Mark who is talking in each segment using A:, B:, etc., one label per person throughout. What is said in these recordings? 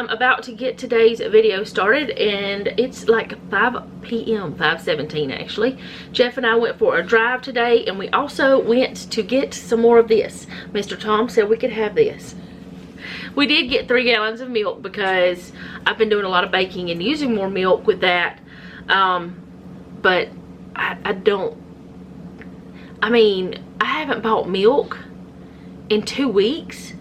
A: about to get today's video started, and it's like 5 p.m. 5:17 actually. Jeff and I went for a drive today, and we also went to get some more of this. Mr. Tom said we could have this. We did get 3 gallons of milk because I've been doing a lot of baking and using more milk with that. But I haven't bought milk in 2 weeks.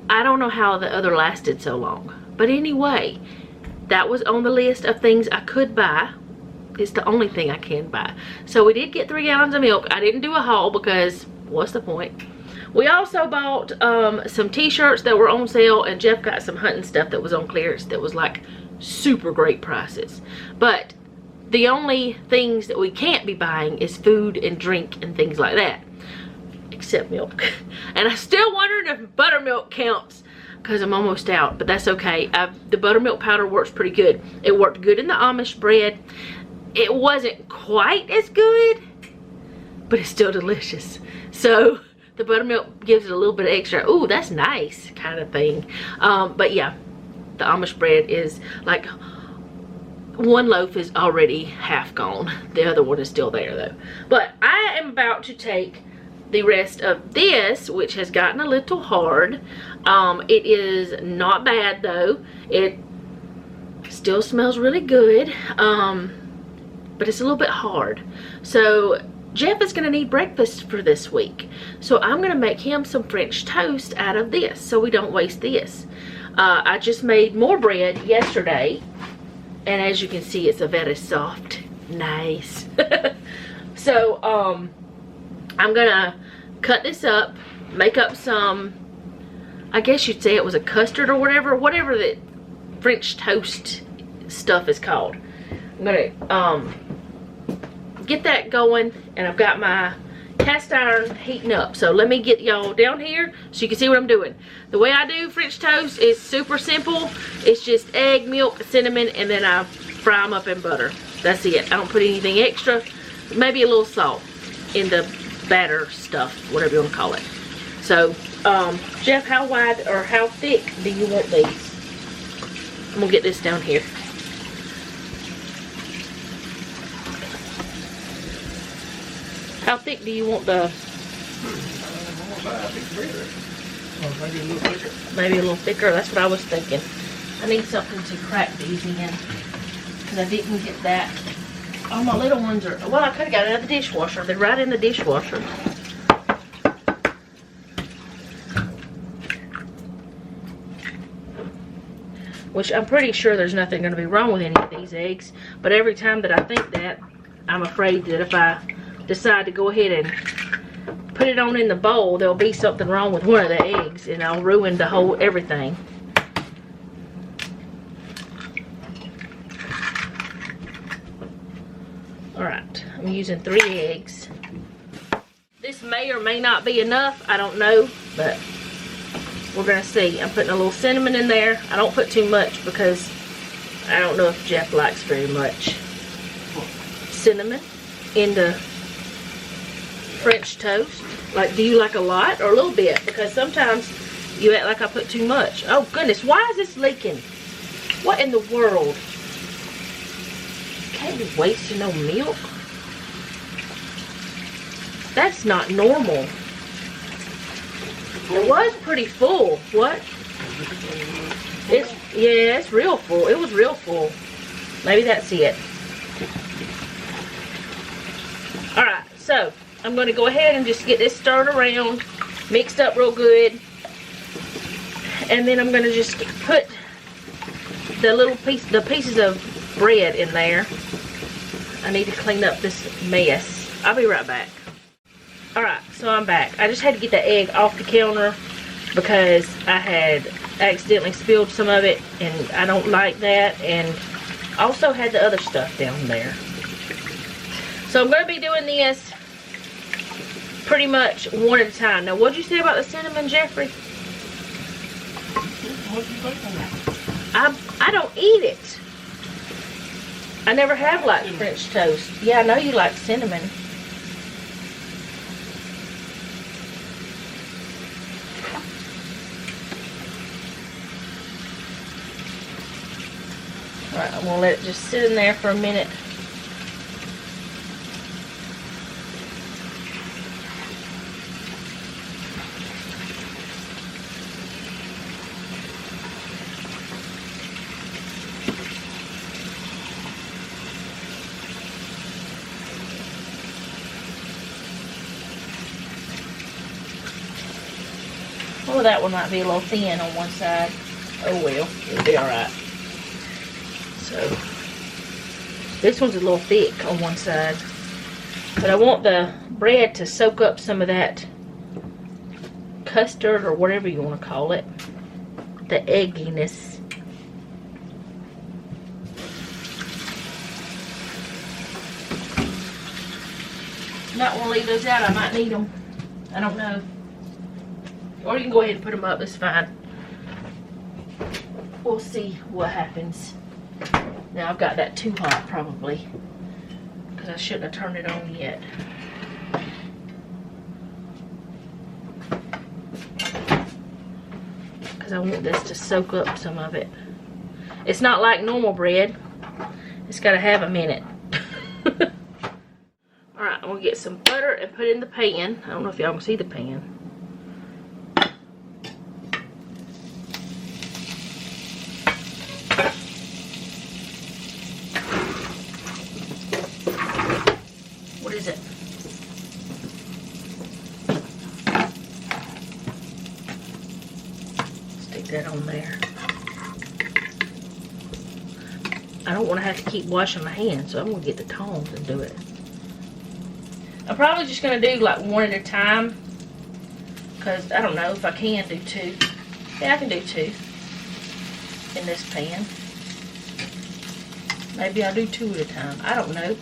A: I don't know how the other lasted so long. But anyway, that was on the list of things I could buy. It's the only thing I can buy. So we did get 3 gallons of milk. I didn't do a haul because what's the point? We also bought some t-shirts that were on sale, and Jeff got some hunting stuff that was on clearance that was like super great prices. But the only things that we can't be buying is food and drink and things like that. Except milk. And I'm still wondering if buttermilk counts because I'm almost out, but that's okay. The buttermilk powder works pretty good. It worked good in the Amish bread. It wasn't quite as good, but it's still delicious. So the buttermilk gives it a little bit extra, ooh, that's nice kind of thing. But yeah, the Amish bread is like, one loaf is already half gone. The other one is still there though. But I am about to take the rest of this, which has gotten a little hard. It is not bad though. It still smells really good, but it's a little bit hard. So Jeff is going to need breakfast for this week, so I'm going to make him some French toast out of this so we don't waste this. I just made more bread yesterday, and as you can see, it's a very soft, nice. So I'm gonna cut this up, make up some, I guess you'd say it was a custard or whatever that French toast stuff is called. I'm gonna get that going, and I've got my cast iron heating up. So let me get y'all down here so you can see what I'm doing. The way I do French toast is super simple. It's just egg, milk, cinnamon, and then I fry them up in butter. That's it. I don't put anything extra. Maybe a little salt in the batter stuff, whatever you want to call it. So Jeff, how wide or how thick do you want these? I'm gonna get this down here. How thick do you want the?
B: Maybe a little thicker.
A: Maybe a little thicker. That's what I was thinking. I need something to crack these in because I didn't get that. Oh, my little ones are, well, I could have got it out of the dishwasher. They're right in the dishwasher. Which I'm pretty sure there's nothing going to be wrong with any of these eggs. But every time that I think that, I'm afraid that if I decide to go ahead and put it on in the bowl, there'll be something wrong with one of the eggs and I'll ruin the whole everything. Alright, I'm using 3 eggs. This may or may not be enough, I don't know, but we're gonna see. I'm putting a little cinnamon in there. I don't put too much because I don't know if Jeff likes very much cinnamon in the French toast. Like, do you like a lot or a little bit? Because sometimes you act like I put too much. Oh goodness, why is this leaking? What in the world? Can't be wasting no milk. That's not normal. It was pretty full. What? Yeah, it's real full. It was real full. Maybe that's it. Alright, so I'm going to go ahead and just get this stirred around, mixed up real good. And then I'm going to just put the pieces of bread in there. I need to clean up this mess. I'll be right back. Alright, so I'm back. I just had to get the egg off the counter because I had accidentally spilled some of it, and I don't like that, and also had the other stuff down there. So I'm going to be doing this pretty much one at a time. Now, what did you say about the cinnamon, Jeffrey?
B: What do you think on that?
A: I don't eat it. I never have liked French toast. Yeah, I know you like cinnamon. Alright, I'm gonna let it just sit in there for a minute. Oh, that one might be a little thin on one side. Oh well, it'll be alright. So, this one's a little thick on one side. But I want the bread to soak up some of that custard or whatever you want to call it. The egginess. Not want to leave those out. I might need them. I don't know. Or you can go ahead and put them up. It's fine. We'll see what happens. Now I've got that too hot probably. Because I shouldn't have turned it on yet. Because I want this to soak up some of it. It's not like normal bread. It's got to have a minute. Alright, I'm going to get some butter and put it in the pan. I don't know if y'all can see the pan. What is it? Stick that on there. I don't want to have to keep washing my hands, so I'm going to get the tongs and do it. I'm probably just going to do like one at a time. Because I don't know if I can do two. Yeah, I can do two in this pan. Maybe I'll do two at a time. I don't know.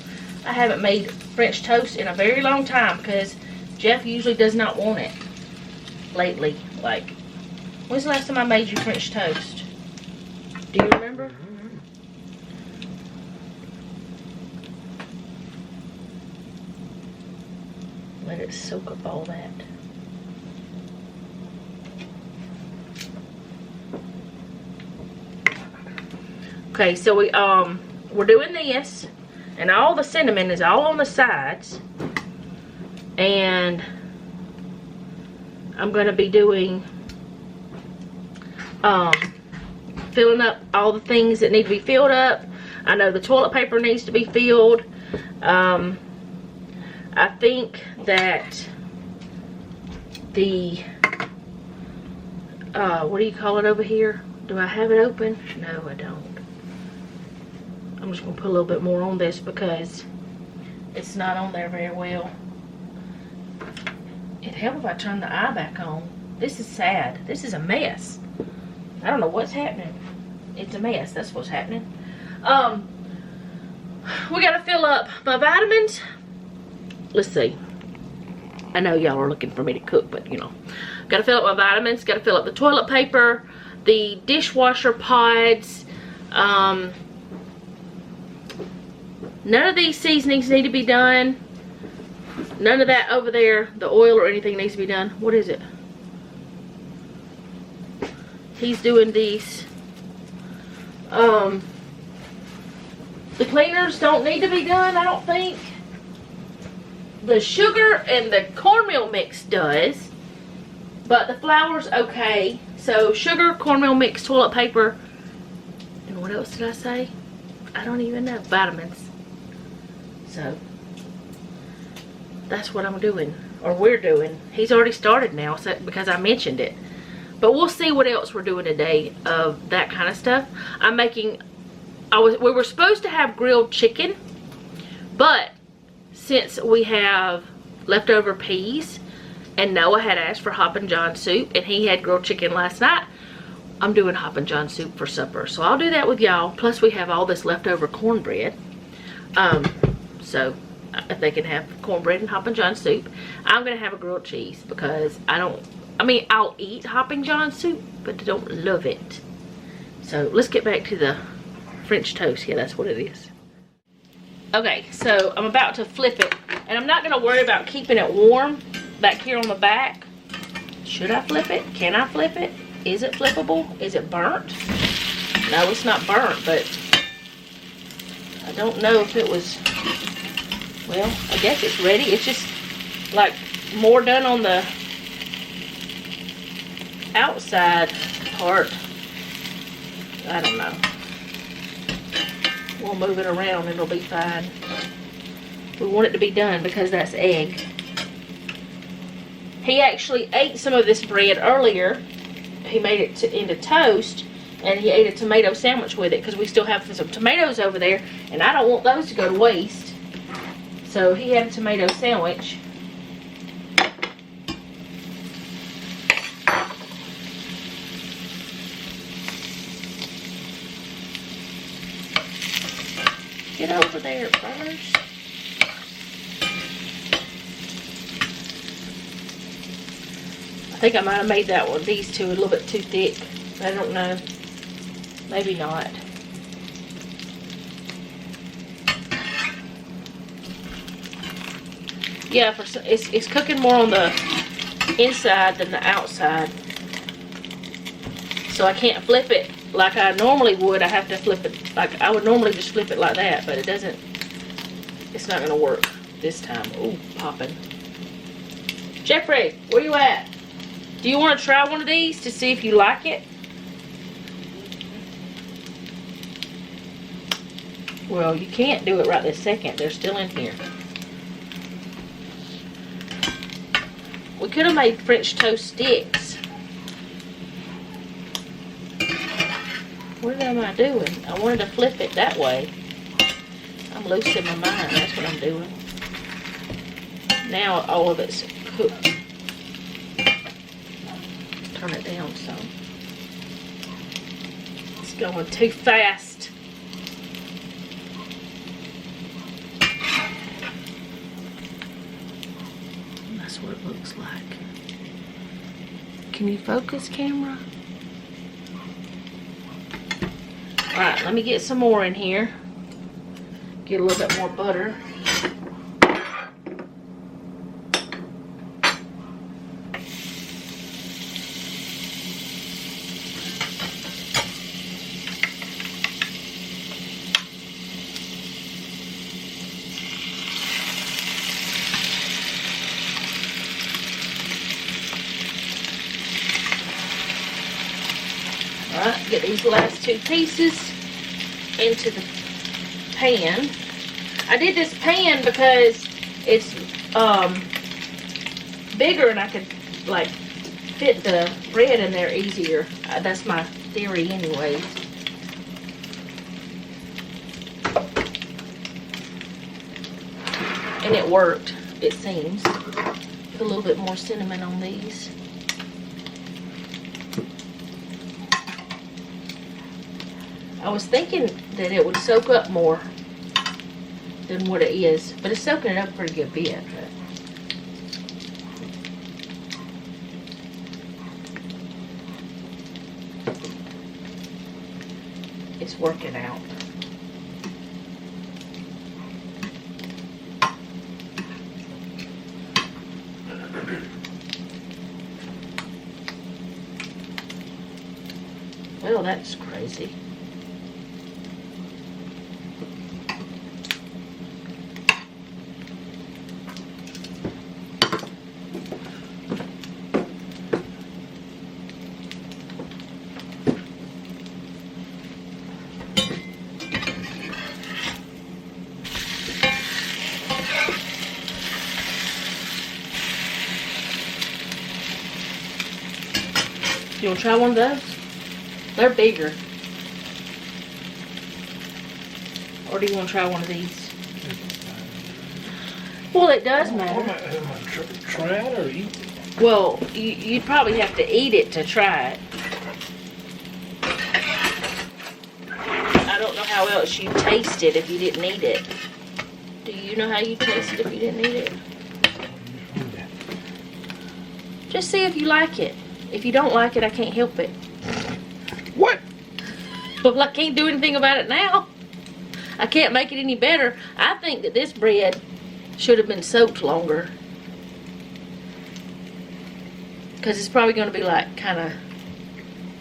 A: I haven't made French toast in a very long time because Jeff usually does not want it lately. Like, when's the last time I made you French toast? Do you remember? Let it soak up all that. Okay, so we're doing this, and all the cinnamon is all on the sides, and I'm gonna be doing filling up all the things that need to be filled up. I know the toilet paper needs to be filled. I think that the what do you call it over here? Do I have it open? No, I don't. I'm just gonna put a little bit more on this because it's not on there very well. It'd help if I turn the eye back on. This is sad. This is a mess. I don't know what's happening. It's a mess. That's what's happening. We gotta fill up my vitamins. Let's see. I know y'all are looking for me to cook, but you know. Gotta fill up my vitamins. Gotta fill up the toilet paper, the dishwasher pods. None of these seasonings need to be done. None of that over there, the oil or anything needs to be done. What is it? He's doing these. The cleaners don't need to be done, I don't think. The sugar and the cornmeal mix does. But the flour's okay. So sugar, cornmeal mix, toilet paper. And what else did I say? I don't even know. Vitamins. So that's what I'm doing, or we're doing. He's already started now, so, because I mentioned it. But we'll see what else we're doing today of that kind of stuff. I'm making. We were supposed to have grilled chicken, but since we have leftover peas, and Noah had asked for Hoppin' John soup, and he had grilled chicken last night, I'm doing Hoppin' John soup for supper. So I'll do that with y'all. Plus we have all this leftover cornbread. So if they can have cornbread and Hoppin' John soup, I'm gonna have a grilled cheese because I'll eat Hoppin' John soup, but I don't love it. So let's get back to the French toast. Yeah, that's what it is. Okay, so I'm about to flip it, and I'm not gonna worry about keeping it warm back here on the back. Should I flip it? Can I flip it? Is it flippable? Is it burnt? No, it's not burnt, but I don't know if it was, well, I guess it's ready. It's just like more done on the outside part. I don't know. We'll move it around and it'll be fine. We want it to be done because that's egg. He actually ate some of this bread earlier. He made it into toast, and he ate a tomato sandwich with it because we still have some tomatoes over there, and I don't want those to go to waste. So he had a tomato sandwich. Get over there first. I think I might have made that one, these two, a little bit too thick. I don't know. Maybe not. Yeah, it's cooking more on the inside than the outside. So I can't flip it like I normally would. I have to flip it, like I would normally just flip it like that, but it doesn't, it's not gonna work this time. Ooh, popping. Jeffrey, where you at? Do you want to try one of these to see if you like it? Well, you can't do it right this second. They're still in here. We could have made French toast sticks. What am I doing? I wanted to flip it that way. I'm losing my mind. That's what I'm doing. Now all of it's cooked. Turn it down some. It's going too fast. That's what it looks like. Can you focus, camera? Alright, let me get some more in here. Get a little bit more butter. Alright, get these last two pieces into the pan. I did this pan because it's bigger and I could like fit the bread in there easier. That's my theory anyways. And it worked, it seems. Put a little bit more cinnamon on these. I was thinking that it would soak up more than what it is, but it's soaking it up a pretty good bit. It's working out. Well, that's crazy. You want to try one of those? They're bigger. Or do you want to try one of these? Well, it does matter.
B: Am I trying it or eat it?
A: Well, you'd probably have to eat it to try it. I don't know how else you'd taste it if you didn't eat it. Do you know how you taste it if you didn't eat it? Just see if you like it. If you don't like it, I can't help it.
B: What?
A: Well, I can't do anything about it now. I can't make it any better. I think that this bread should have been soaked longer. Because it's probably going to be like kind of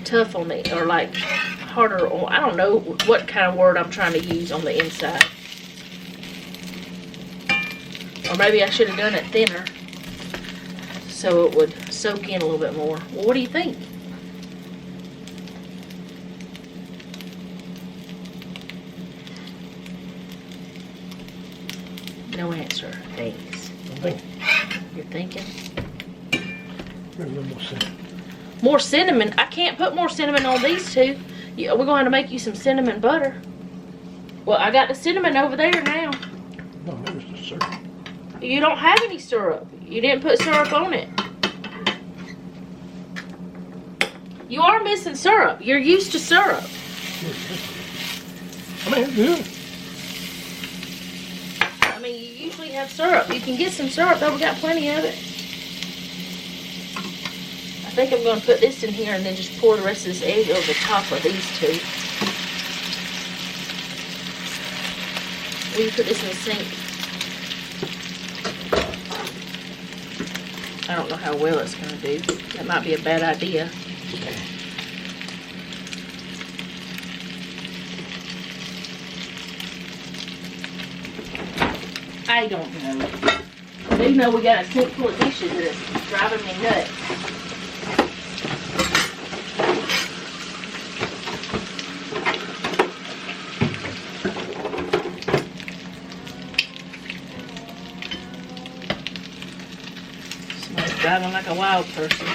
A: tough on the, or like harder on, I don't know what kind of word I'm trying to use on the inside. Or maybe I should have done it thinner so it would soak in a little bit more. Well, what do you think? No answer. Thanks.
B: I'm thinking.
A: You're thinking?
B: Maybe a little more cinnamon.
A: More cinnamon? I can't put more cinnamon on these two. Yeah, we're going to make you some cinnamon butter. Well, I got the cinnamon over there now.
B: No, maybe it's the syrup.
A: You don't have any syrup. You didn't put syrup on it. You are missing syrup. You're used to syrup.
B: I mean, it's good.
A: I mean, you usually have syrup. You can get some syrup, though. We got plenty of it. I think I'm going to put this in here and then just pour the rest of this egg over the top of these two. Will you put this in the sink? I don't know how well it's going to do. That might be a bad idea. I don't know. I do know we got a sink full of dishes that is driving me nuts. Somebody's driving like a wild person.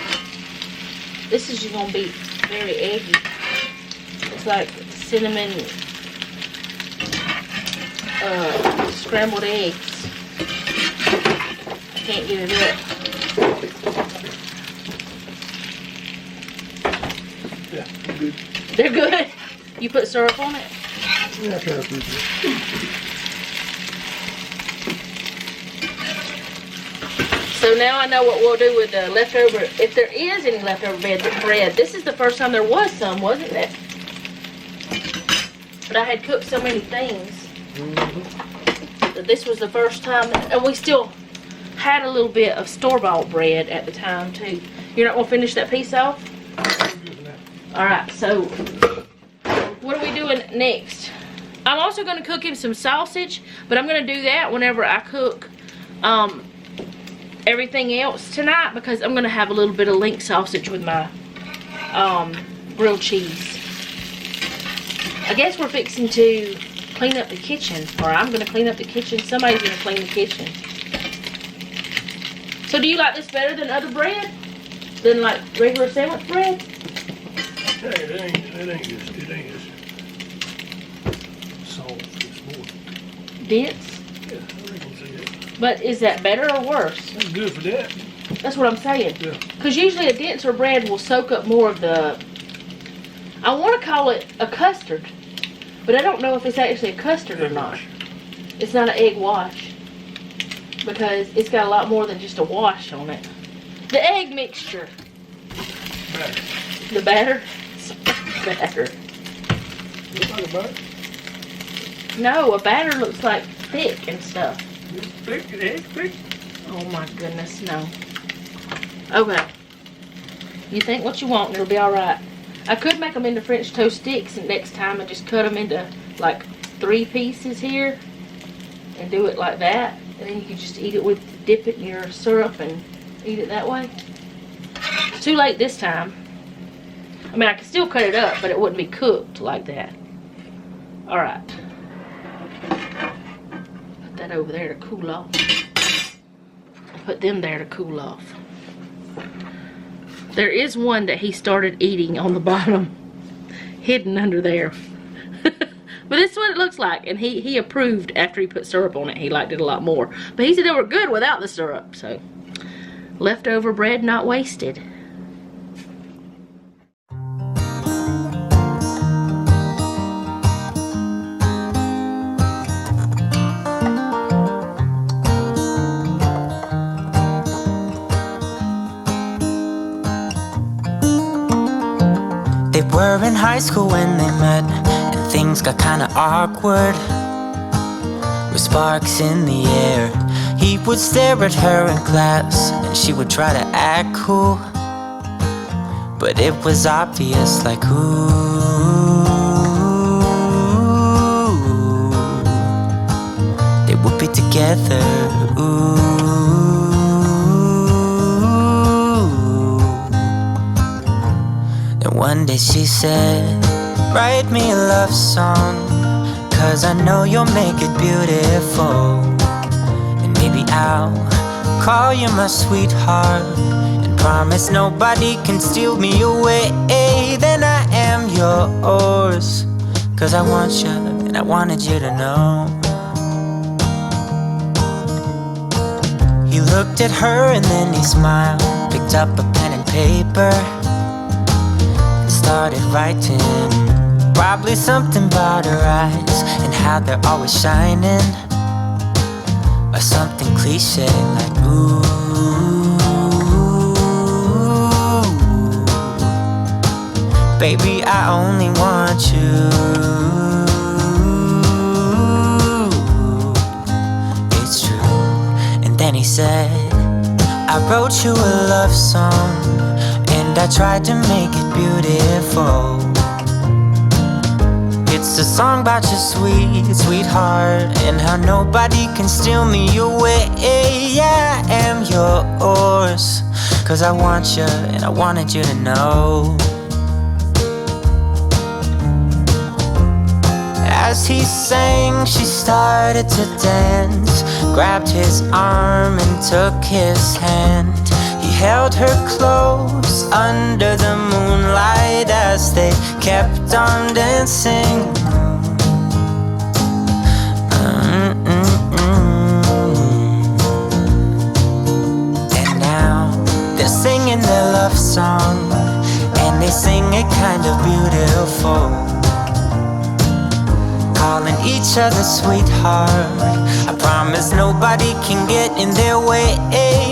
A: This is going to be very eggy. It's like cinnamon scrambled eggs. I can't get it up.
B: Yeah, good.
A: They're good. You put syrup on it?
B: Yeah, I kind of good.
A: So now I know what we'll do with the leftover, if there is any leftover bread. This is the first time there was some, wasn't it? But I had cooked so many things that this was the first time, and we still had a little bit of store-bought bread at the time too. You're not gonna finish that piece off? All right, so what are we doing next? I'm also gonna cook him some sausage, but I'm gonna do that whenever I cook everything else tonight, because I'm gonna have a little bit of link sausage with my grilled cheese. I guess we're fixing to clean up the kitchen, or I'm gonna clean up the kitchen. Somebody's gonna clean the kitchen. So do you like this better than other bread? Than like regular sandwich bread?
B: Hey, it ain't just soft, it's more.
A: Dense?
B: Yeah, I reckon see that.
A: But is that better or worse?
B: That's good for that.
A: That's what I'm saying.
B: Yeah.
A: Because usually a denser bread will soak up more of the, I want to call it a custard, but I don't know if it's actually a custard or not. It's not an egg wash, because it's got a lot more than just a wash on it. The egg mixture.
B: Batter.
A: The batter? Batter.
B: Look like a batter.
A: No, a batter looks like thick and stuff.
B: It's thick, egg thick.
A: Oh my goodness, no. Okay. You think what you want and it'll be alright. I could make them into French toast sticks and next time and just cut them into like 3 pieces here and do it like that. And then you could just eat it with, dip it in your syrup and eat it that way. It's too late this time. I mean, I could still cut it up, but it wouldn't be cooked like that. Alright. Put that over there to cool off. Put them there to cool off. There is one that he started eating on the bottom, hidden under there. But this is what it looks like, and he approved after he put syrup on it. He liked it a lot more. But he said they were good without the syrup, so leftover bread not wasted.
C: They were in high school when they met, and things got kinda awkward. With sparks in the air, he would stare at her in class, and she would try to act cool. But it was obvious, like, ooh, they would be together, ooh. One day she said, write me a love song, 'cause I know you'll make it beautiful. And maybe I'll call you my sweetheart, and promise nobody can steal me away. Then I am yours, 'cause I want you and I wanted you to know. He looked at her and then he smiled, picked up a pen and paper, and started writing. Probably something about her eyes and how they're always shining, or something cliche like ooh. Baby, I only want you. It's true. And then he said, I wrote you a love song, and I tried to make it beautiful. It's a song about your sweet, sweetheart, and how nobody can steal me away. Yeah, I am yours, 'cause I want you and I wanted you to know. As he sang, she started to dance, grabbed his arm and took his hand. He held her close under the moonlight as they kept on dancing. And now they're singing their love song, and they sing it kind of beautiful, calling each other sweetheart. I promise nobody can get in their way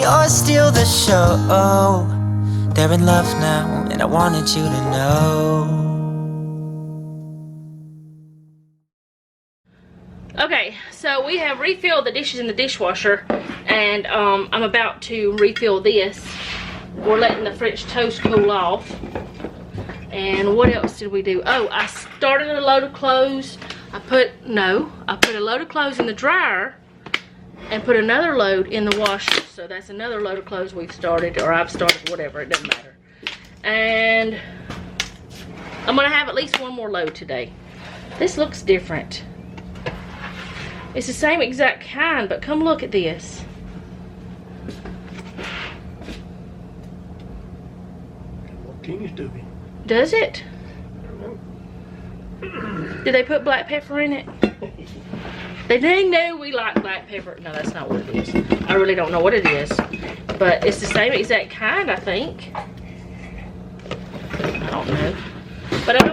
C: or steal the show. They're in love now, and I wanted you to know.
A: Okay, so we have refilled the dishes in the dishwasher, and I'm about to refill this. We're letting the French toast cool off. And what else did we do? Oh, I started a load of clothes. I put a load of clothes in the dryer and put another load in the washer. So that's another load of clothes we've started, or I've started, whatever, it doesn't matter. And I'm gonna have at least one more load today. This looks different. It's the same exact kind, but come look at this.
B: More teeny stubby.
A: Does it? Did they put black pepper in it? They knew we like black pepper. No, that's not what it is. I really don't know what it is. But it's the same exact kind, I think. I don't know. But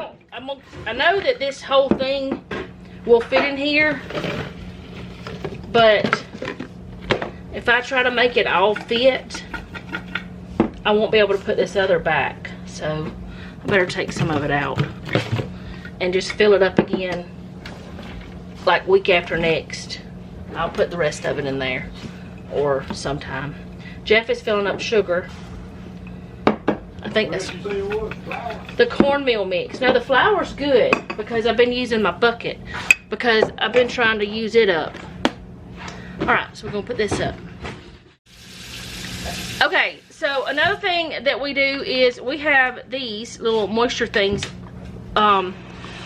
A: I know that this whole thing will fit in here. But if I try to make it all fit, I won't be able to put this other back. So I better take some of it out and just fill it up again like week after next. I'll put the rest of it in there, or sometime. Jeff is filling up sugar. I think that's the cornmeal mix. Now the flour's good because I've been using my bucket, because I've been trying to use it up. Alright, so we're gonna put this up. Okay, so another thing that we do is we have these little moisture things.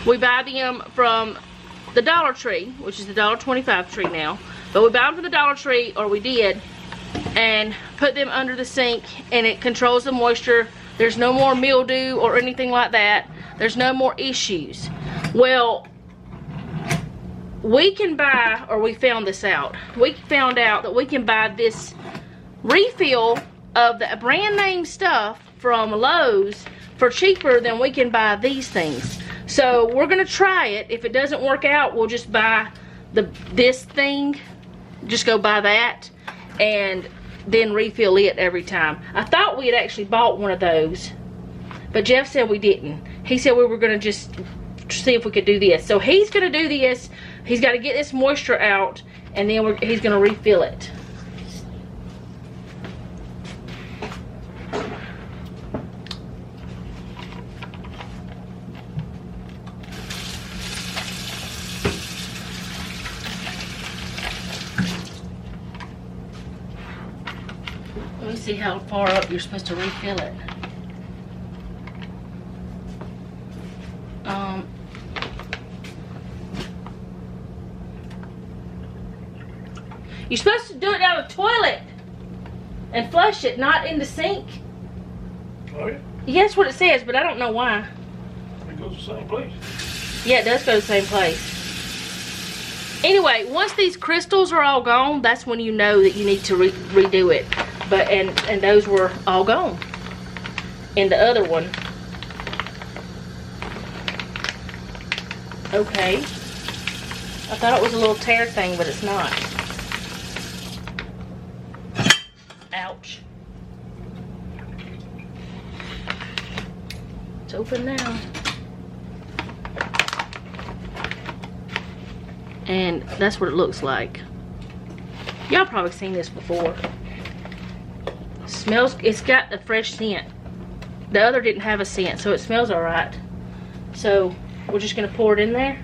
A: We buy them from the Dollar Tree, which is the $1.25 tree now. But we buy them from the Dollar Tree, or we did, and put them under the sink, and it controls the moisture. There's no more mildew or anything like that. There's no more issues. Well, we can buy, or we found this out. We found out that we can buy this refill of the brand name stuff from Lowe's for cheaper than we can buy these things. So we're gonna try it. If it doesn't work out, we'll just buy this thing. Just go buy that and then refill it every time. I thought we had actually bought one of those, but Jeff said we didn't. He said we were gonna just see if we could do this. So he's gonna do this. He's got to get this moisture out, and then he's gonna refill it. Let me see how far up you're supposed to refill it. You're supposed to do it down the toilet and flush it, not in the sink.
B: Oh yeah?
A: Yeah, that's what it says, but I don't know why.
B: It goes to the same place.
A: Yeah, it does go to the same place. Anyway, once these crystals are all gone, that's when you know that you need to redo it. But and those were all gone. And the other one. Okay. I thought it was a little tear thing, but it's not. Ouch. It's open now. And that's what it looks like. Y'all probably seen this before. Smells, it's got a fresh scent. The other didn't have a scent, so it smells alright. So we're just gonna pour it in there.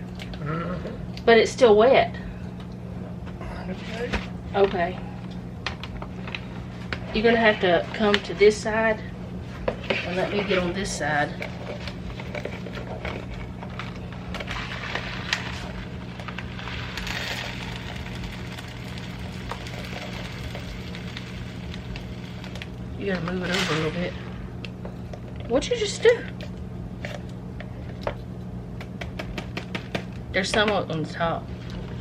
A: But it's still wet. Okay. You're gonna have to come to this side and let me get on this side. You gotta move it over a little bit. What'd you just do? There's some on the top.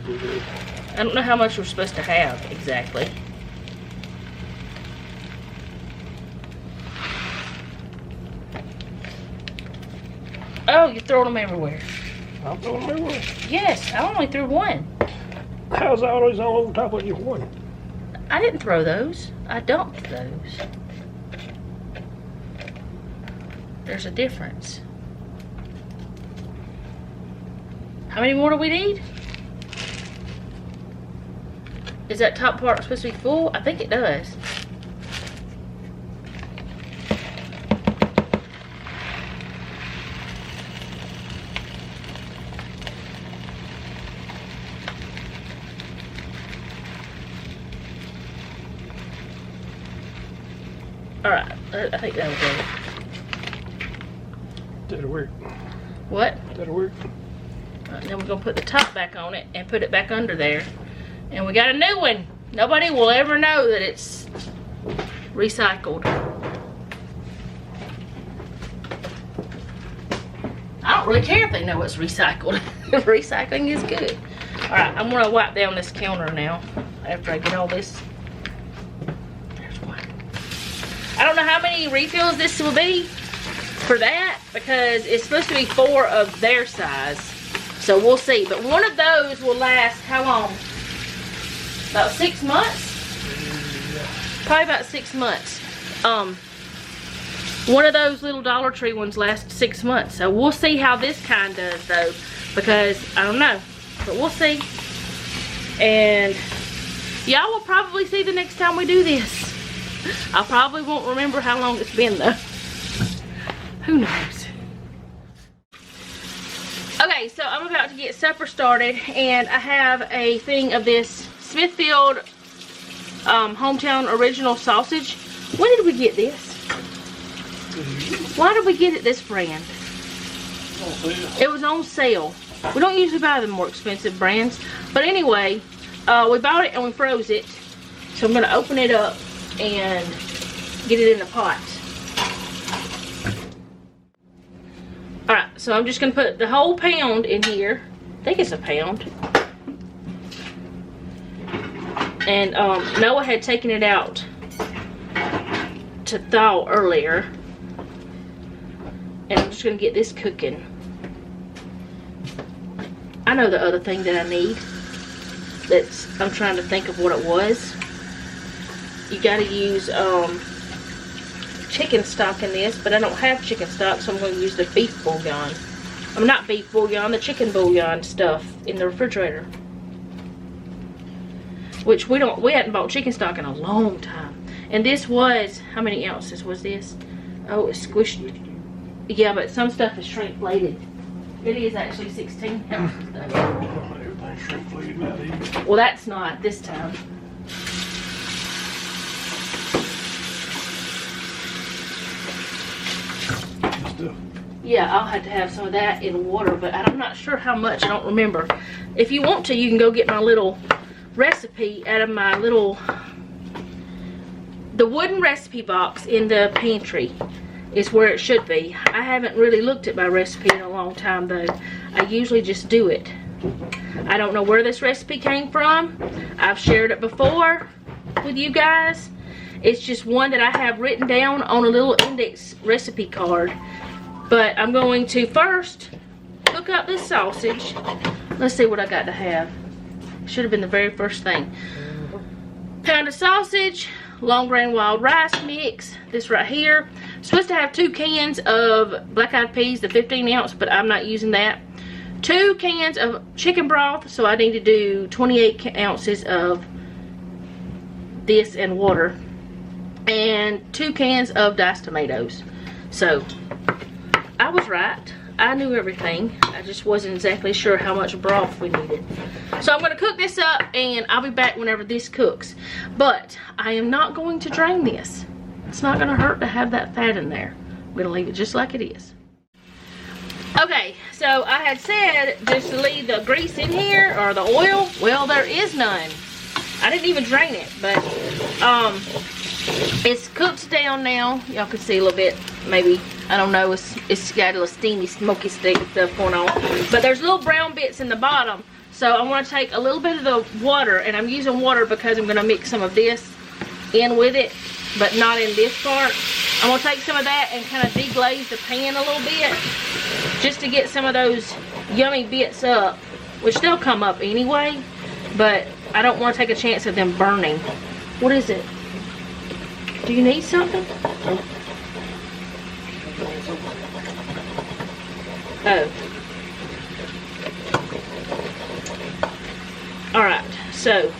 A: I don't know how much we're supposed to have exactly. Oh, you're throwing them everywhere.
B: I'm throwing them everywhere.
A: Yes, I only threw one.
B: How's that always all over top of your one?
A: I didn't throw those. I dumped those. There's a difference. How many more do we need? Is that top part supposed to be full? I think it does. Alright, I think that'll go.
B: That'll work.
A: What?
B: That'll work.
A: Then we're gonna put the top back on it and put it back under there. And we got a new one. Nobody will ever know that it's recycled. I don't really care if they know it's recycled. Recycling is good. Alright, I'm gonna wipe down this counter now after I get all this. There's one. I don't know how many refills this will be for that because it's supposed to be 4 of their size. So we'll see. But one of those will last how long? About 6 months?
B: Yeah.
A: Probably about 6 months. One of those little Dollar Tree ones lasts 6 months. So we'll see how this kind does though. Because I don't know. But we'll see. And y'all will probably see the next time we do this. I probably won't remember how long it's been though. Who knows? Okay, so I'm about to get supper started, and I have a thing of this Smithfield hometown original sausage. When did we get this? Why did we get it this brand? It was on sale. We don't usually buy the more expensive brands, but anyway, we bought it and we froze it. So I'm gonna open it up and get it in a pot. Alright, so I'm just going to put the whole pound in here. I think it's a pound. And Noah had taken it out to thaw earlier. And I'm just going to get this cooking. I know the other thing that I need. I'm trying to think of what it was. You got to use chicken stock in this, but I don't have chicken stock, so I'm going to use the beef bouillon. I'm not beef bouillon, the chicken bouillon stuff in the refrigerator. Which we hadn't bought chicken stock in a long time. And this was, how many ounces was this? Oh, it's squished. Yeah, but some stuff is shrinkflated. It is actually 16 ounces though.
B: Everything's shrinkflated now, even.
A: Well, that's not this time. Yeah, I'll have to have some of that in water, but I'm not sure how much. I don't remember. If you want to, you can go get my little recipe out of my little, the wooden recipe box in the pantry is where it should be. I haven't really looked at my recipe in a long time though. I usually just do it. I don't know where this recipe came from. I've shared it before with you guys. It's just one that I have written down on a little index recipe card. But I'm going to first cook up this sausage. Let's see what I got to have. Should have been the very first thing. Pound of sausage, long grain wild rice mix, this right here. I'm supposed to have 2 cans of black eyed peas, the 15 ounce, but I'm not using that. 2 cans of chicken broth, so I need to do 28 ounces of this and water. And 2 cans of diced tomatoes. So I was right. I knew everything. I just wasn't exactly sure how much broth we needed. So I'm going to cook this up and I'll be back whenever this cooks. But I am not going to drain this. It's not going to hurt to have that fat in there. I'm going to leave it just like it is. Okay, so I had said just to leave the grease in here or the oil. Well, there is none. I didn't even drain it, but it's cooked down now. Y'all can see a little bit, maybe. I don't know, it's got a little steamy, smoky stick stuff going on. But there's little brown bits in the bottom. So I want to take a little bit of the water, and I'm using water because I'm going to mix some of this in with it, but not in this part. I'm going to take some of that and kind of deglaze the pan a little bit, just to get some of those yummy bits up, which they'll come up anyway, but I don't want to take a chance of them burning. What is it? Do you need something? Oh. Alright, so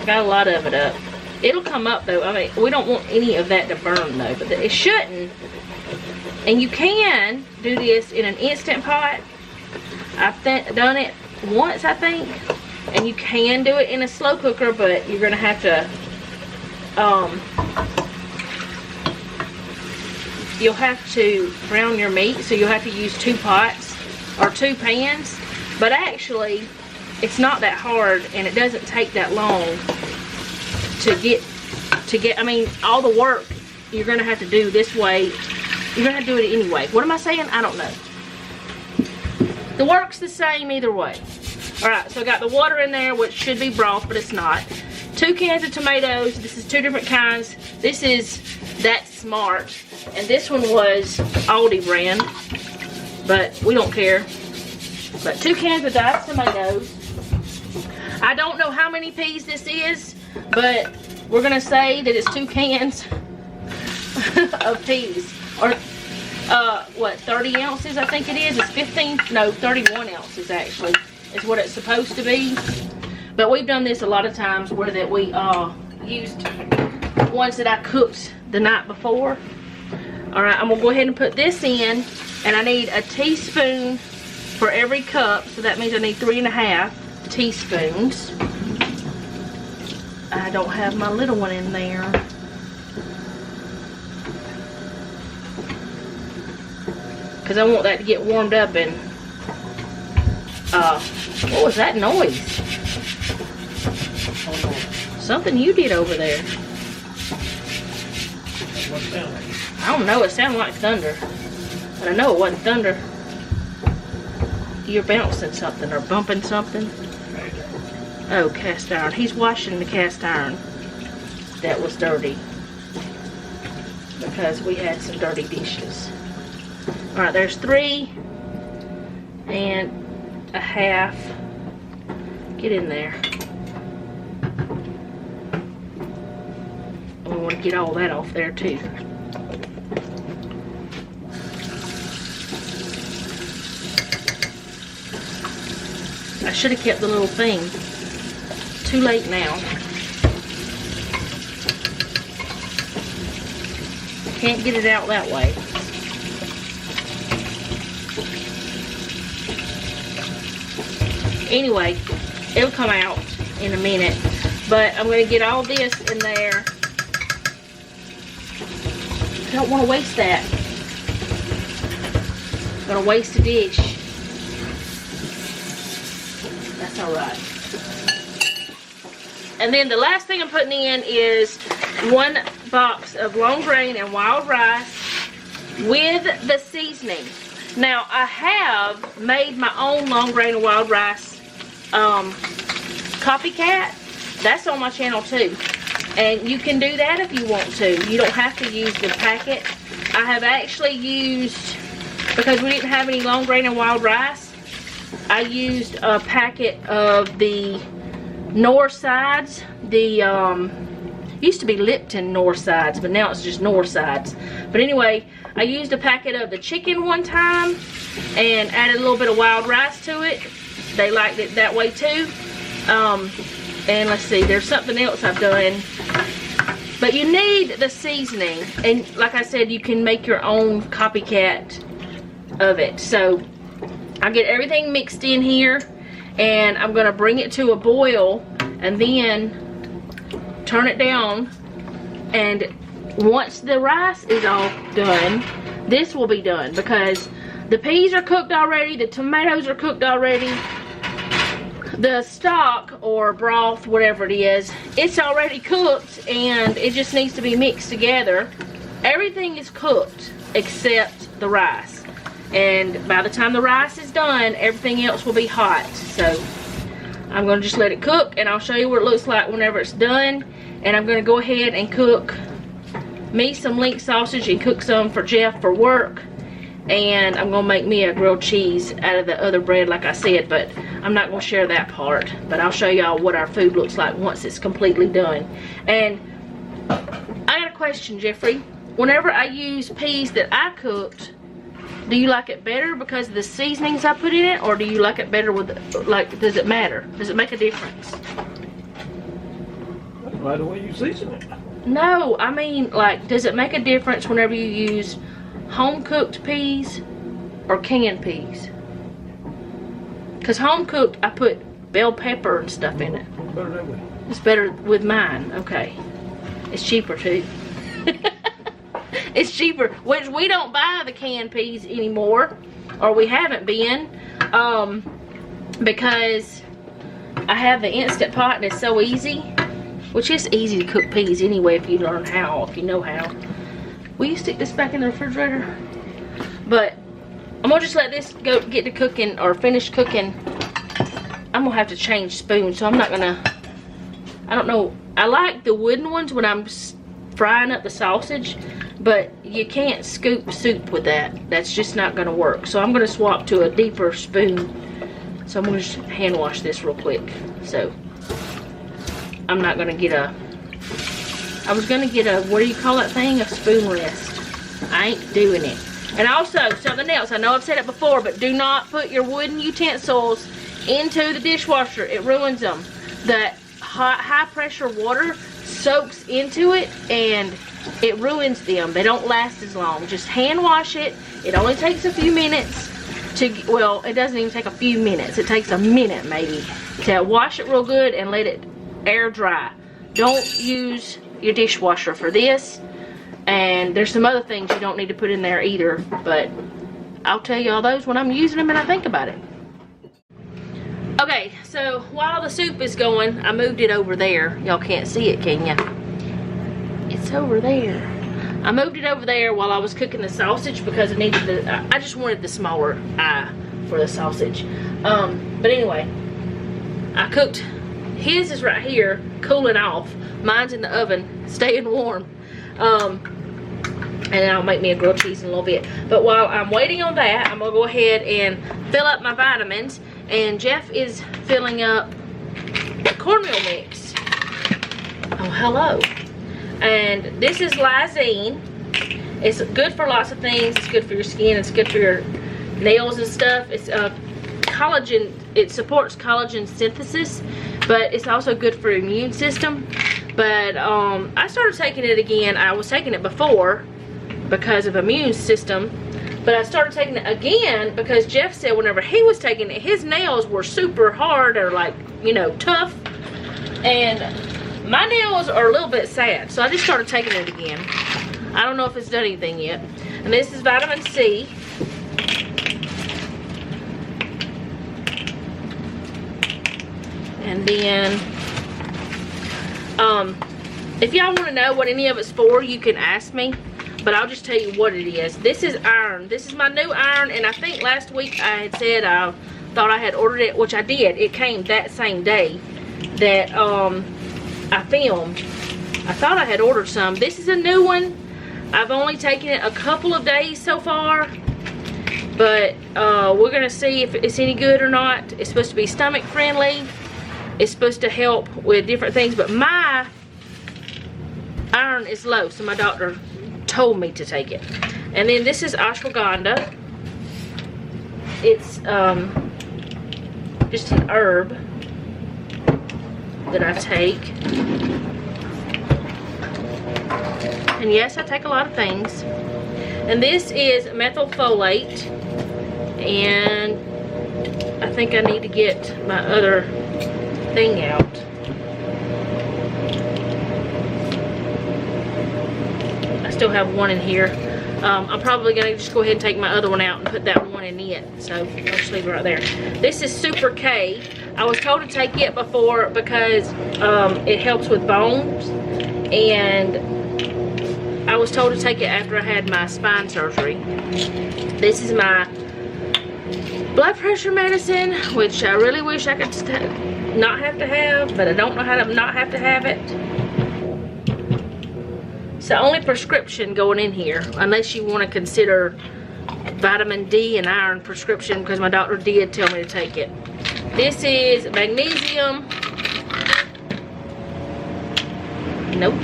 A: got a lot of it up. It'll come up though. I mean, we don't want any of that to burn though, but it shouldn't. And you can do this in an Instant Pot. I've done it once, I think. And you can do it in a slow cooker, but you're gonna have to you'll have to brown your meat, so you'll have to use 2 pots or 2 pans. But actually, it's not that hard, and it doesn't take that long to get. I mean, all the work you're gonna have to do this way. You're gonna have to do it anyway. What am I saying? I don't know. The work's the same either way. All right, so I got the water in there, which should be broth, but it's not. 2 cans of tomatoes. This is 2 different kinds. This is That's Smart, and this one was Aldi brand, but we don't care. But 2 cans of diced tomatoes. I don't know how many peas this is, but we're gonna say that it's 2 cans of peas, or what, 30 ounces I think it is. It's 15, no, 31 ounces actually is what it's supposed to be. But we've done this a lot of times where that we used ones that I cooked the night before. Alright, I'm gonna go ahead and put this in, and I need a teaspoon for every cup, so that means I need 3.5 teaspoons. I don't have my little one in there. Because I want that to get warmed up. And what was that noise? Something you did over there. I don't know, it sounded like thunder. But I know it wasn't thunder. You're bouncing something or bumping something. Oh, cast iron. He's washing the cast iron that was dirty, because we had some dirty dishes. Alright, there's 3.5. Get in there. And we want to get all that off there too. I should have kept the little thing. Too late now. Can't get it out that way. Anyway, it'll come out in a minute. But I'm going to get all this in there. I don't want to waste that. Gonna waste a dish. That's alright. And then the last thing I'm putting in is 1 box of long grain and wild rice with the seasoning. Now I have made my own long grain and wild rice copycat. That's on my channel too. And you can do that if you want to. You don't have to use the packet. I have actually used, because we didn't have any long grain and wild rice, I used a packet of the North Sides. The used to be Lipton North Sides, but now it's just North Sides. But anyway, I used a packet of the chicken one time and added a little bit of wild rice to it. They liked it that way too. And let's see, there's something else I've done. But you need the seasoning. And like I said, you can make your own copycat of it. So I'll get everything mixed in here. And I'm going to bring it to a boil. And then turn it down. And once the rice is all done, this will be done. Because the peas are cooked already. The tomatoes are cooked already. The stock or broth, whatever it is, it's already cooked and it just needs to be mixed together. Everything is cooked except the rice. And by the time the rice is done, everything else will be hot. So I'm going to just let it cook and I'll show you what it looks like whenever it's done. And I'm going to go ahead and cook me some link sausage and cook some for Jeff for work. And I'm going to make me a grilled cheese out of the other bread like I said, but I'm not going to share that part. But I'll show y'all what our food looks like once it's completely done. And I got a question, Jeffrey. Whenever I use peas that I cooked, do you like it better because of the seasonings I put in it? Or do you like it better with, like, does it matter? Does it make a difference?
B: By the way you season it.
A: No, I mean, like, does it make a difference whenever you use home cooked peas or canned peas? Because home cooked, I put bell pepper and stuff in it.
B: Better that way.
A: It's better with mine. Okay. It's cheaper too. It's cheaper, which we don't buy the canned peas anymore, or we haven't been, because I have the Instant Pot and it's so easy, which is easy to cook peas anyway if you learn how, if you know how. Will you stick this back in the refrigerator? But I'm gonna just let this go get to cooking or finish cooking. I'm gonna have to change spoons, so I'm not gonna, I don't know. I like the wooden ones when I'm frying up the sausage, but you can't scoop soup with that. That's just not gonna work. So I'm gonna swap to a deeper spoon. So I'm gonna just hand wash this real quick. So I'm not gonna get a, I was gonna get a, what do you call that thing? A spoon rest. I ain't doing it. And also, something else, I know I've said it before, but do not put your wooden utensils into the dishwasher. It ruins them. That hot, high pressure water soaks into it and it ruins them. They don't last as long. Just hand wash it. It only takes a few minutes to, well, it doesn't even take a few minutes. It takes a minute maybe to wash it real good and let it air dry. Don't use your dishwasher for this. And there's some other things you don't need to put in there either, but I'll tell you all those when I'm using them and I think about it. Okay, so while the soup is going, I moved it over there. Y'all can't see it, can ya? It's over there. I moved it over there while I was cooking the sausage because I needed the, I just wanted the smaller eye for the sausage. But anyway, I cooked, his is right here, cooling off. Mine's in the oven, staying warm. And I'll make me a grilled cheese in a little bit. But while I'm waiting on that, I'm gonna go ahead and fill up my vitamins. And Jeff is filling up the cornmeal mix. Oh, hello. And this is lysine. It's good for lots of things. It's good for your skin. It's good for your nails and stuff. It's collagen. It supports collagen synthesis, but it's also good for your immune system. But I started taking it again. I was taking it before because of immune system, but I started taking it again because Jeff said whenever he was taking it, his nails were super hard or like, you know, tough, and my nails are a little bit sad, so I just started taking it again. I don't know if it's done anything yet. And this is vitamin C. And then, if y'all want to know what any of it's for, you can ask me. But I'll just tell you what it is. This is iron. This is my new iron. And I think last week I had said I thought I had ordered it, which I did. It came that same day that I filmed. I thought I had ordered some. This is a new one. I've only taken it a couple of days so far. But we're going to see if it's any good or not. It's supposed to be stomach friendly. It's supposed to help with different things. But my iron is low, so my doctor told me to take it. And then this is ashwagandha. It's just an herb that I take. And yes, I take a lot of things. And this is methylfolate. And I think I need to get my other thing out. I still have one in here. I'm probably gonna just go ahead and take my other one out and put that one in it. So I'll just leave it right there. This is Super K. I was told to take it before because it helps with bones, and I was told to take it after I had my spine surgery. This is my blood pressure medicine, which I really wish I could not have to have, but I don't know how to not have to have it. It's the only prescription going in here, unless you want to consider vitamin D and iron prescription, because my doctor did tell me to take it. This is magnesium. Nope.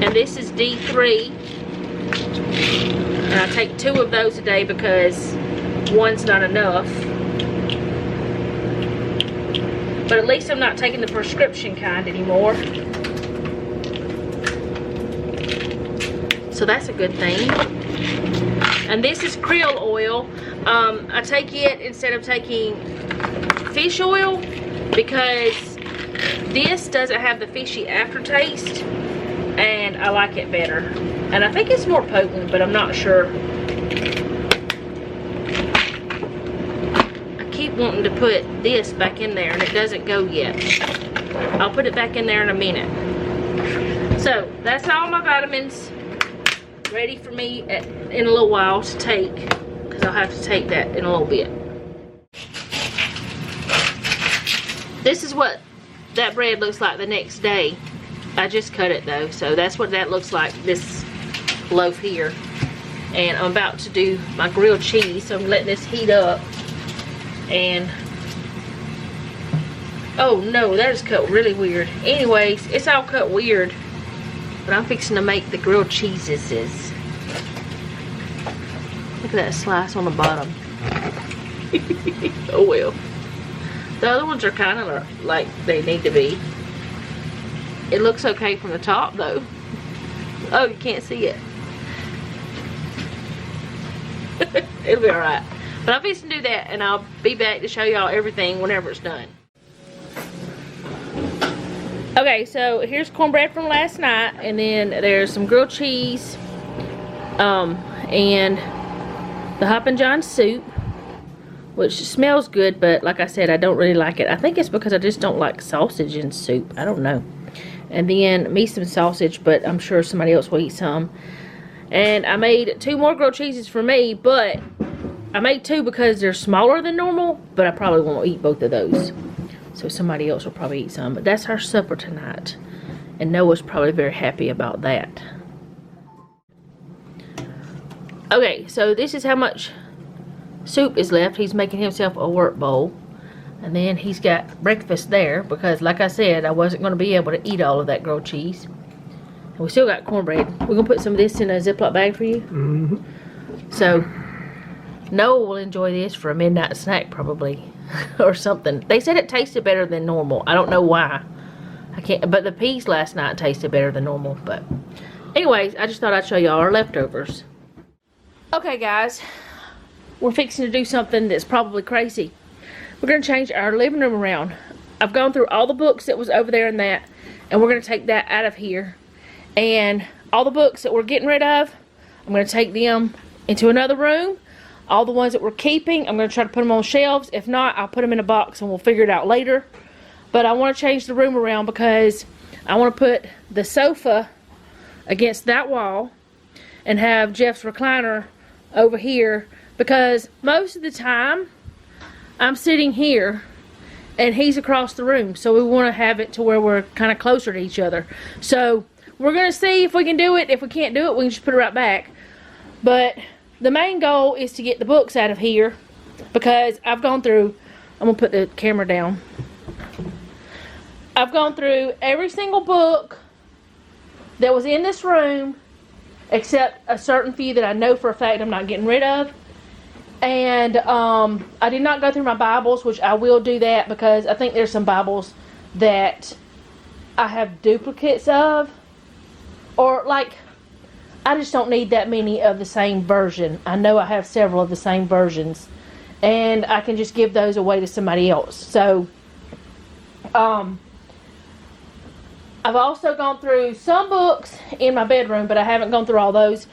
A: And this is D3. And I take 2 of those a day because one's not enough. But at least I'm not taking the prescription kind anymore. So that's a good thing. And this is krill oil. I take it instead of taking fish oil because this doesn't have the fishy aftertaste, and I like it better. And I think it's more potent, but I'm not sure. I keep wanting to put this back in there and it doesn't go yet. I'll put it back in there in a minute. So that's all my vitamins ready for me in a little while to take, because I'll have to take that in a little bit. This is what that bread looks like the next day. I just cut it though, so that's what that looks like, this loaf here. And I'm about to do my grilled cheese, so I'm letting this heat up. And oh no, that is cut really weird. Anyways, it's all cut weird, but I'm fixing to make the grilled cheeses. Look at that slice on the bottom. Oh well. The other ones are kind of like they need to be. It looks okay from the top though. Oh, you can't see it. It'll be alright. But I'm fixing to do that, and I'll be back to show y'all everything whenever it's done. Okay, so here's cornbread from last night, and then there's some grilled cheese, and the Hoppin John soup, which smells good, but like I said, I don't really like it. I think it's because I just don't like sausage in soup. I don't know. And then me some sausage, but I'm sure somebody else will eat some. And I made 2 more grilled cheeses for me, but I made 2 because they're smaller than normal, but I probably won't eat both of those. So somebody else will probably eat some. But that's our supper tonight. And Noah's probably very happy about that. Okay, so this is how much soup is left. He's making himself a work bowl. And then he's got breakfast there because, like I said, I wasn't going to be able to eat all of that grilled cheese. And we still got cornbread. We're going to put some of this in a Ziploc bag for you. Mm-hmm. So Noah will enjoy this for a midnight snack probably. Or something. They said it tasted better than normal. I don't know why. I can't. But the peas last night tasted better than normal. But anyways, I just thought I'd show y'all our leftovers. Okay, guys. We're fixing to do something that's probably crazy. We're going to change our living room around. I've gone through all the books that was over there and that. And we're going to take that out of here. And all the books that we're getting rid of, I'm going to take them into another room. All the ones that we're keeping, I'm going to try to put them on shelves. If not, I'll put them in a box and we'll figure it out later. But I want to change the room around because I want to put the sofa against that wall and have Jeff's recliner over here, because most of the time I'm sitting here and he's across the room, so we want to have it to where we're kind of closer to each other. So we're going to see if we can do it. If we can't do it, we can just put it right back. But the main goal is to get the books out of here, because I've gone through, I'm going to put the camera down. I've gone through every single book that was in this room, except a certain few that I know for a fact I'm not getting rid of. And I did not go through my Bibles, which I will do that, because I think there's some Bibles that I have duplicates of. Or like, I just don't need that many of the same version. I know I have several of the same versions, and I can just give those away to somebody else. So I've also gone through some books in my bedroom, but I haven't gone through all those.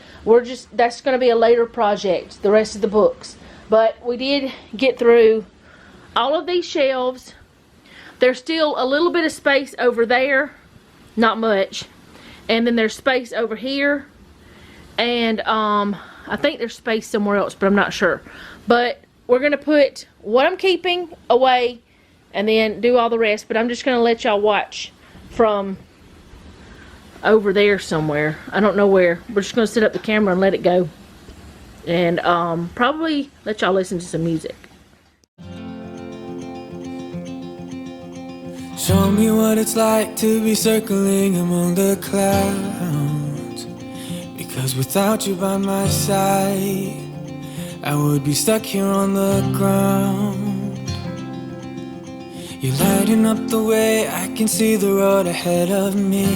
A: That's going to be a later project, the rest of the books. But we did get through all of these shelves. There's still a little bit of space over there, not much. And then there's space over here. And I think there's space somewhere else, but I'm not sure. But we're going to put what I'm keeping away and then do all the rest. But I'm just going to let y'all watch from over there somewhere. I don't know where. We're just going to set up the camera and let it go. And probably let y'all listen to some music.
C: Show me what it's like to be circling among the clouds, because without you by my side, I would be stuck here on the ground. You're lighting up the way, I can see the road ahead of me.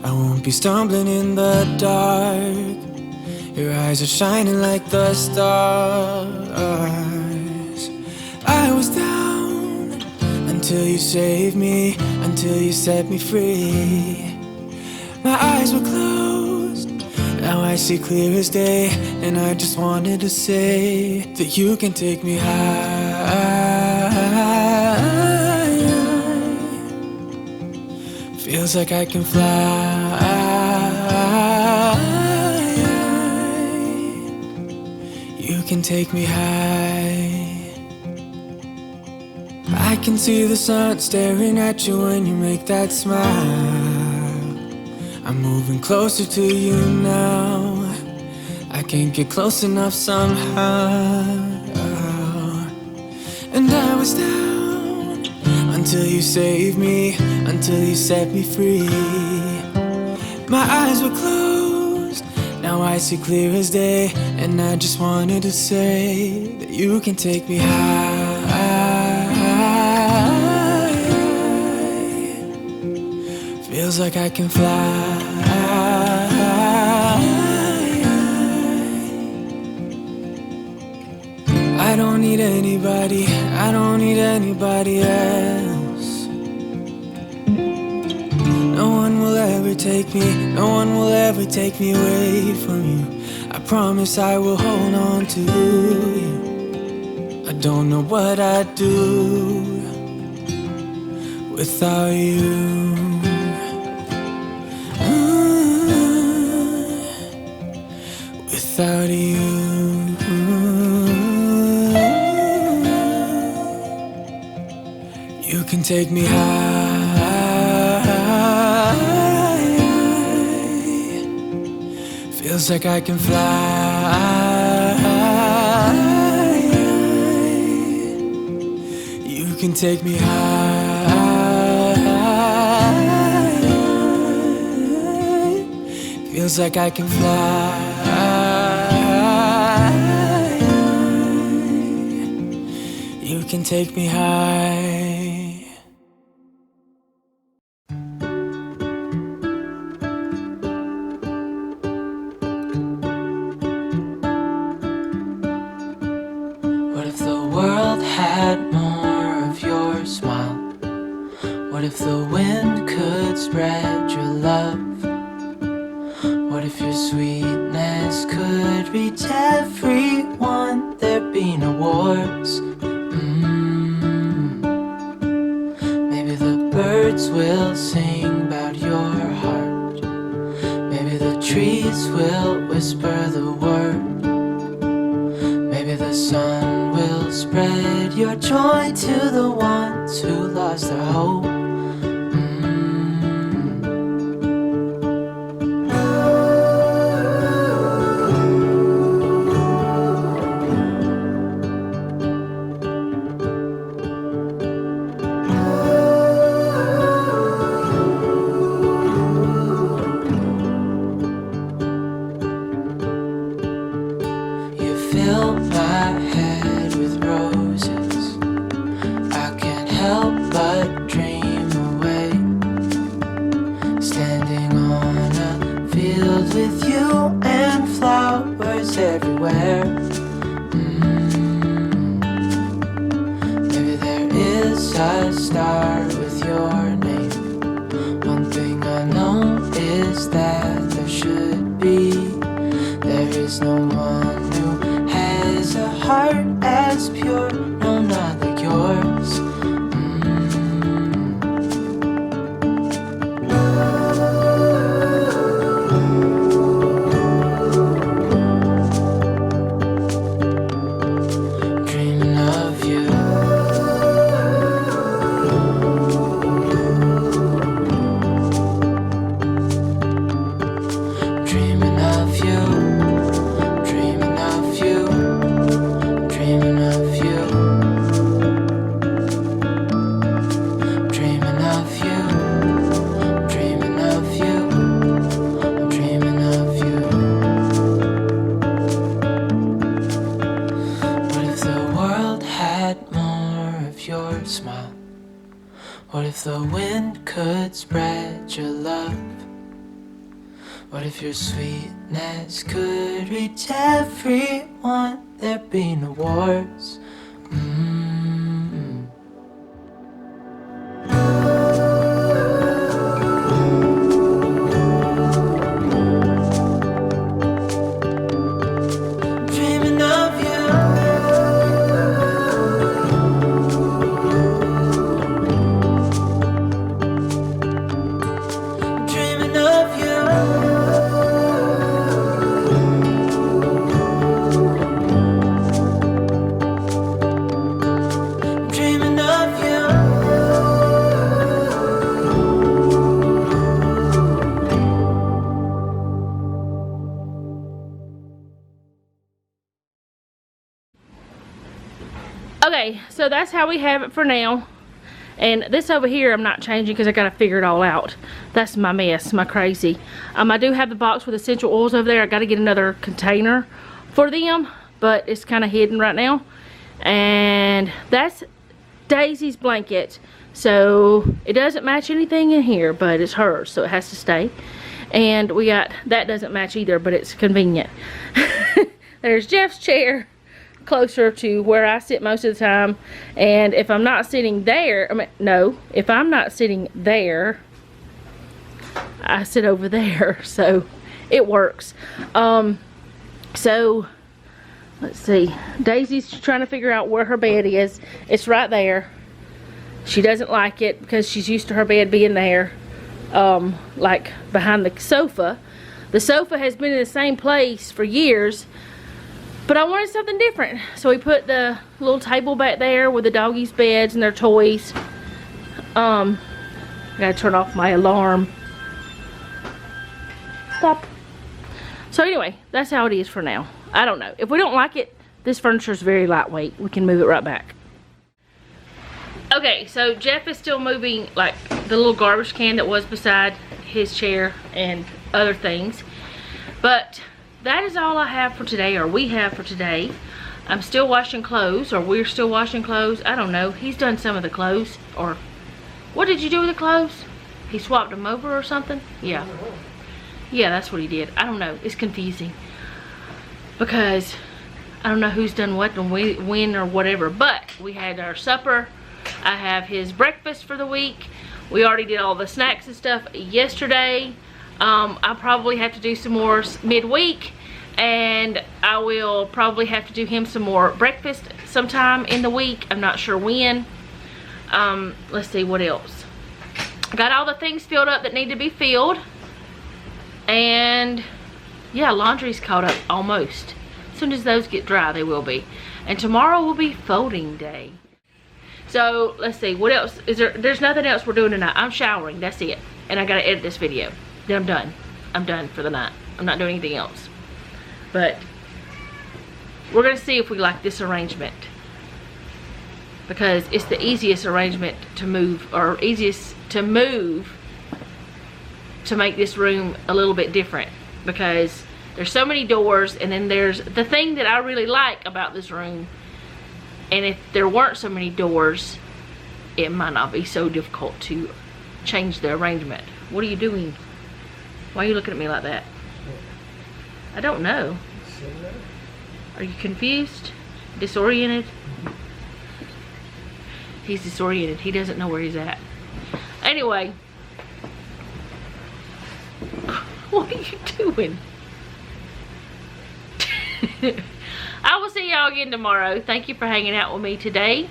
C: I won't be stumbling in the dark. Your eyes are shining like the stars. I was down until you saved me, until you set me free. My eyes were closed, now I see clear as day. And I just wanted to say that you can take me high. Feels like I can fly. You can take me high. I can see the sun staring at you when you make that smile. I'm moving closer to you now. I can't get close enough somehow. And I was down until you saved me, until you set me free. My eyes were closed, now I see clear as day. And I just wanted to say that you can take me high. Feels like I can fly. I don't need anybody, I don't need anybody else. No one will ever take me, no one will ever take me away from you. I promise I will hold on to you. I don't know what I'd do without you. Without you. You can take me high. Feels like I can fly. You can take me high. Feels like I can fly. You can take me high. What if the world had more of your smile? What if the wind could spread your love? What if your sweetness could birds will sing about your heart. Maybe the trees will whisper the word. Maybe the sun will spread your joy to the ones who lost their hope. Fill my head with roses. I can't help but dream away. Standing on a field with you and flowers everywhere. Maybe there is a star with your name. One thing I know is that there should be. There is no one a heart as pure, no, not like yours. Dreaming of you. Dreaming of you. Smile. What if the wind could spread your love? What if your sweetness could reach everyone? There'd be no wars. Dreaming of you.
A: Okay, so that's how we have it for now. And this over here I'm not changing because I gotta figure it all out. That's my mess, my crazy. I do have the box with essential oils over there. I gotta get another container for them, but it's kind of hidden right now. And that's Daisy's blanket. So it doesn't match anything in here, but it's hers, so it has to stay. And we got, that doesn't match either, but it's convenient. There's Jeff's chair, closer to where I sit most of the time. And if I'm not sitting there, if I'm not sitting there, I sit over there. So it works. So let's see, Daisy's trying to figure out where her bed is. It's right there. She doesn't like it because she's used to her bed being there, like behind the sofa. The sofa has been in the same place for years, but I wanted something different. So we put the little table back there with the doggies' beds and their toys. I gotta turn off my alarm. Stop. So anyway, that's how it is for now. I don't know. If we don't like it, this furniture is very lightweight. We can move it right back. Okay, so Jeff is still moving like the little garbage can that was beside his chair and other things. But that is all I have for today, or we have for today. I'm still washing clothes, or we're still washing clothes. I don't know. He's done some of the clothes. Or what did you do with the clothes? He swapped them over or something? Yeah. Yeah, that's what he did. I don't know. It's confusing. Because I don't know who's done what and when or whatever. But we had our supper. I have his breakfast for the week. We already did all the snacks and stuff yesterday. I'll probably have to do some more midweek, and I will probably have to do him some more breakfast sometime in the week. I'm not sure when. Let's see what else. got all the things filled up that need to be filled. And yeah, laundry's caught up almost. As soon as those get dry, they will be. And tomorrow will be folding day. So let's see, what else is there? There's nothing else we're doing tonight. I'm showering, that's it. And I gotta edit this video. Then I'm done. I'm done for the night. I'm not doing anything else. But we're gonna see if we like this arrangement, because it's the easiest arrangement to move, or easiest to move, to make this room a little bit different, because there's so many doors. And then there's the thing that I really like about this room, and if there weren't so many doors, it might not be so difficult to change the arrangement. What are you doing? Why are you looking at me like that? I don't know. Are you confused? Disoriented? He's disoriented. He doesn't know where he's at. Anyway. What are you doing? I will see y'all again tomorrow. Thank you for hanging out with me today.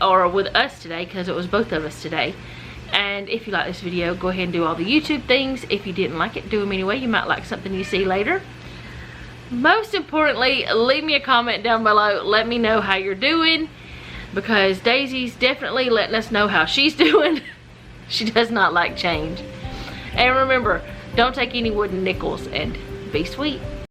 A: Or with us today, because it was both of us today. And if you like this video, go ahead and do all the YouTube things. If you didn't like it, do them anyway. You might like something you see later. Most importantly, leave me a comment down below. Let me know how you're doing, because Daisy's definitely letting us know how she's doing. She does not like change. And remember, don't take any wooden nickels, and be sweet.